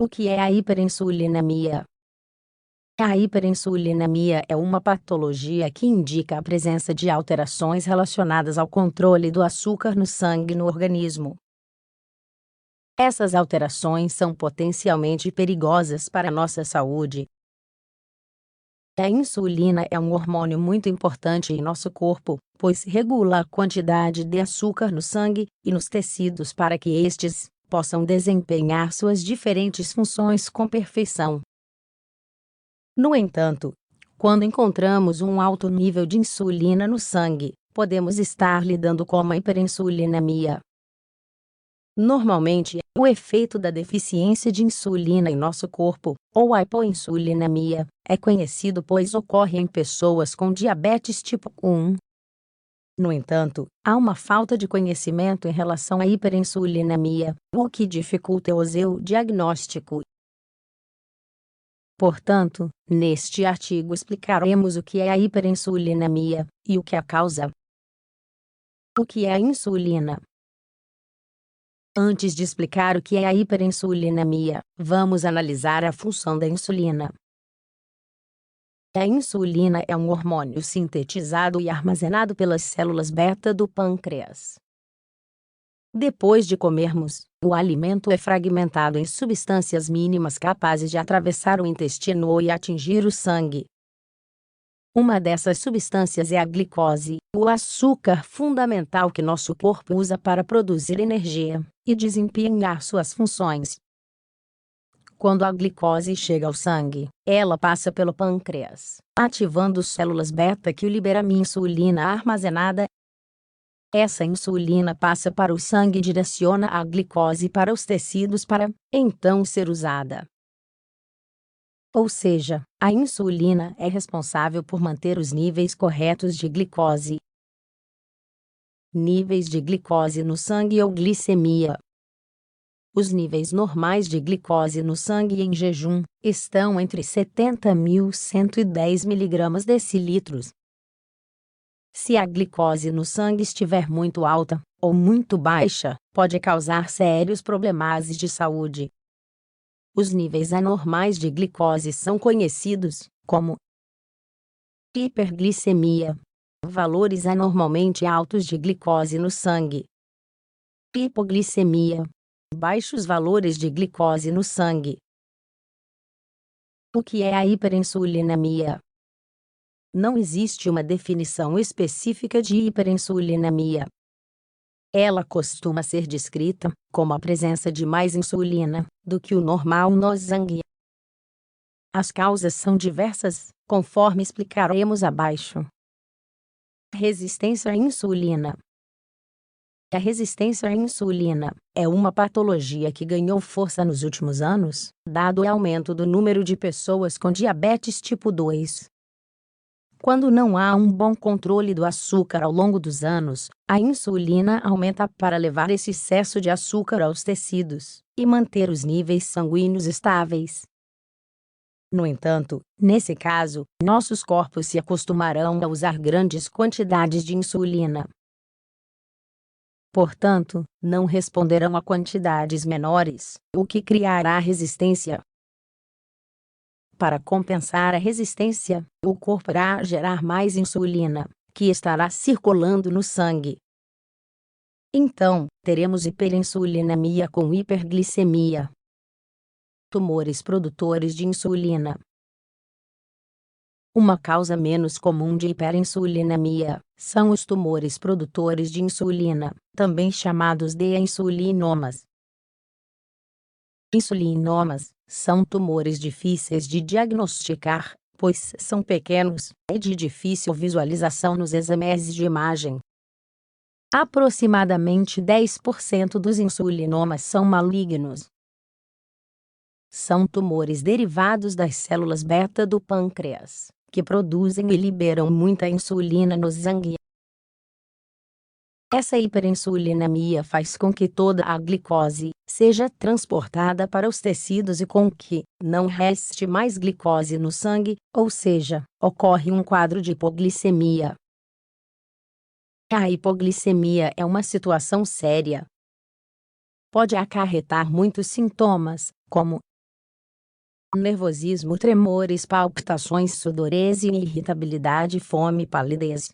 O que é a hiperinsulinemia? A hiperinsulinemia é uma patologia que indica a presença de alterações relacionadas ao controle do açúcar no sangue no organismo. Essas alterações são potencialmente perigosas para a nossa saúde. A insulina é um hormônio muito importante em nosso corpo, pois regula a quantidade de açúcar no sangue e nos tecidos para que estes possam desempenhar suas diferentes funções com perfeição. No entanto, quando encontramos um alto nível de insulina no sangue, podemos estar lidando com uma hiperinsulinemia. Normalmente, o efeito da deficiência de insulina em nosso corpo, ou a hipoinsulinemia, é conhecido pois ocorre em pessoas com diabetes tipo 1. No entanto, há uma falta de conhecimento em relação à hiperinsulinemia, o que dificulta o seu diagnóstico. Portanto, neste artigo explicaremos o que é a hiperinsulinemia e o que a causa. O que é a insulina? Antes de explicar o que é a hiperinsulinemia, vamos analisar a função da insulina. A insulina é um hormônio sintetizado e armazenado pelas células beta do pâncreas. Depois de comermos, o alimento é fragmentado em substâncias mínimas capazes de atravessar o intestino e atingir o sangue. Uma dessas substâncias é a glicose, o açúcar fundamental que nosso corpo usa para produzir energia e desempenhar suas funções. Quando a glicose chega ao sangue, ela passa pelo pâncreas, ativando células beta que liberam insulina armazenada. Essa insulina passa para o sangue e direciona a glicose para os tecidos para, então, ser usada. Ou seja, a insulina é responsável por manter os níveis corretos de glicose. Níveis de glicose no sangue ou glicemia. Os níveis normais de glicose no sangue em jejum estão entre 70.000 e 110 mg/dl. Se a glicose no sangue estiver muito alta ou muito baixa, pode causar sérios problemas de saúde. Os níveis anormais de glicose são conhecidos como hiperglicemia, valores anormalmente altos de glicose no sangue. Hipoglicemia, baixos valores de glicose no sangue. O que é a hiperinsulinemia? Não existe uma definição específica de hiperinsulinemia. Ela costuma ser descrita como a presença de mais insulina do que o normal no sangue. As causas são diversas, conforme explicaremos abaixo. Resistência à insulina. A resistência à insulina é uma patologia que ganhou força nos últimos anos, dado o aumento do número de pessoas com diabetes tipo 2. Quando não há um bom controle do açúcar ao longo dos anos, a insulina aumenta para levar esse excesso de açúcar aos tecidos e manter os níveis sanguíneos estáveis. No entanto, nesse caso, nossos corpos se acostumarão a usar grandes quantidades de insulina. Portanto, não responderão a quantidades menores, o que criará resistência. Para compensar a resistência, o corpo irá gerar mais insulina, que estará circulando no sangue. Então, teremos hiperinsulinemia com hiperglicemia. Tumores produtores de insulina. Uma causa menos comum de hiperinsulinemia são os tumores produtores de insulina, também chamados de insulinomas. Insulinomas são tumores difíceis de diagnosticar, pois são pequenos e de difícil visualização nos exames de imagem. Aproximadamente 10% dos insulinomas são malignos. São tumores derivados das células beta do pâncreas, que produzem e liberam muita insulina no sangue. Essa hiperinsulinemia faz com que toda a glicose seja transportada para os tecidos e com que não reste mais glicose no sangue, ou seja, ocorre um quadro de hipoglicemia. A hipoglicemia é uma situação séria. Pode acarretar muitos sintomas, como nervosismo, tremores, palpitações, sudorese, irritabilidade, fome, palidez.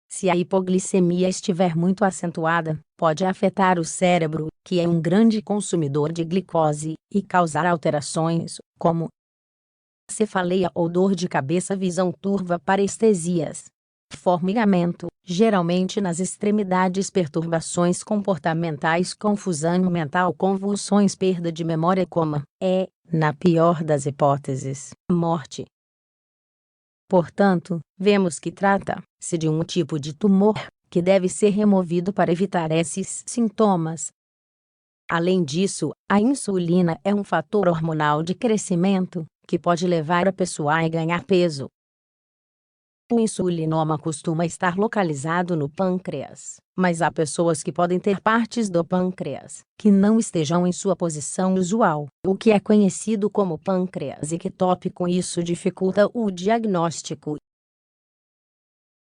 Se a hipoglicemia estiver muito acentuada, pode afetar o cérebro, que é um grande consumidor de glicose, e causar alterações, como cefaleia ou dor de cabeça, visão turva, parestesias, formigamento, geralmente nas extremidades, perturbações comportamentais, confusão mental, convulsões, perda de memória, coma, na pior das hipóteses, morte. Portanto, vemos que trata-se de um tipo de tumor que deve ser removido para evitar esses sintomas. Além disso, a insulina é um fator hormonal de crescimento que pode levar a pessoa a ganhar peso. O insulinoma costuma estar localizado no pâncreas, mas há pessoas que podem ter partes do pâncreas que não estejam em sua posição usual, o que é conhecido como pâncreas ectópico. Isso dificulta o diagnóstico.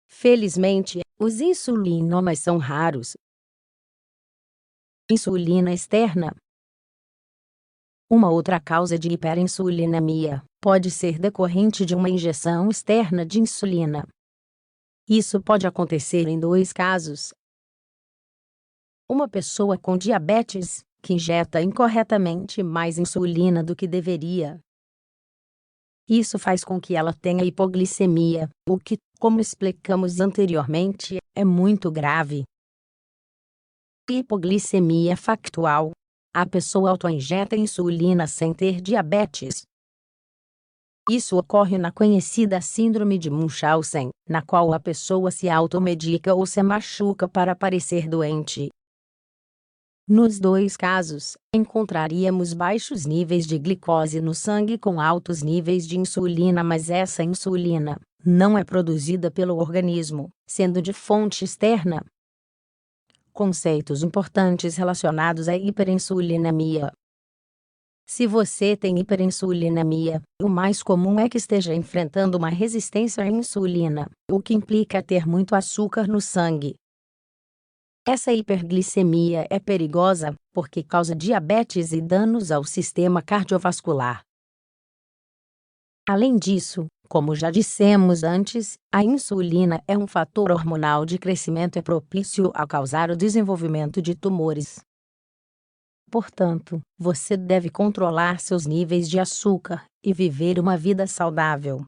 Felizmente, os insulinomas são raros. Insulina externa. Uma outra causa de hiperinsulinemia pode ser decorrente de uma injeção externa de insulina. Isso pode acontecer em dois casos. Uma pessoa com diabetes, que injeta incorretamente mais insulina do que deveria. Isso faz com que ela tenha hipoglicemia, o que, como explicamos anteriormente, é muito grave. Hipoglicemia factual. A pessoa autoinjeta insulina sem ter diabetes. Isso ocorre na conhecida síndrome de Munchausen, na qual a pessoa se automedica ou se machuca para parecer doente. Nos dois casos, encontraríamos baixos níveis de glicose no sangue com altos níveis de insulina, mas essa insulina não é produzida pelo organismo, sendo de fonte externa. Conceitos importantes relacionados à hiperinsulinemia. Se você tem hiperinsulinemia, o mais comum é que esteja enfrentando uma resistência à insulina, o que implica ter muito açúcar no sangue. Essa hiperglicemia é perigosa, porque causa diabetes e danos ao sistema cardiovascular. Além disso, como já dissemos antes, a insulina é um fator hormonal de crescimento e propício a causar o desenvolvimento de tumores. Portanto, você deve controlar seus níveis de açúcar e viver uma vida saudável.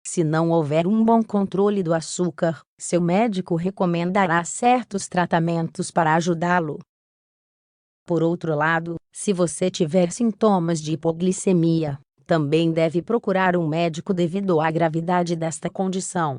Se não houver um bom controle do açúcar, seu médico recomendará certos tratamentos para ajudá-lo. Por outro lado, se você tiver sintomas de hipoglicemia, também deve procurar um médico devido à gravidade desta condição.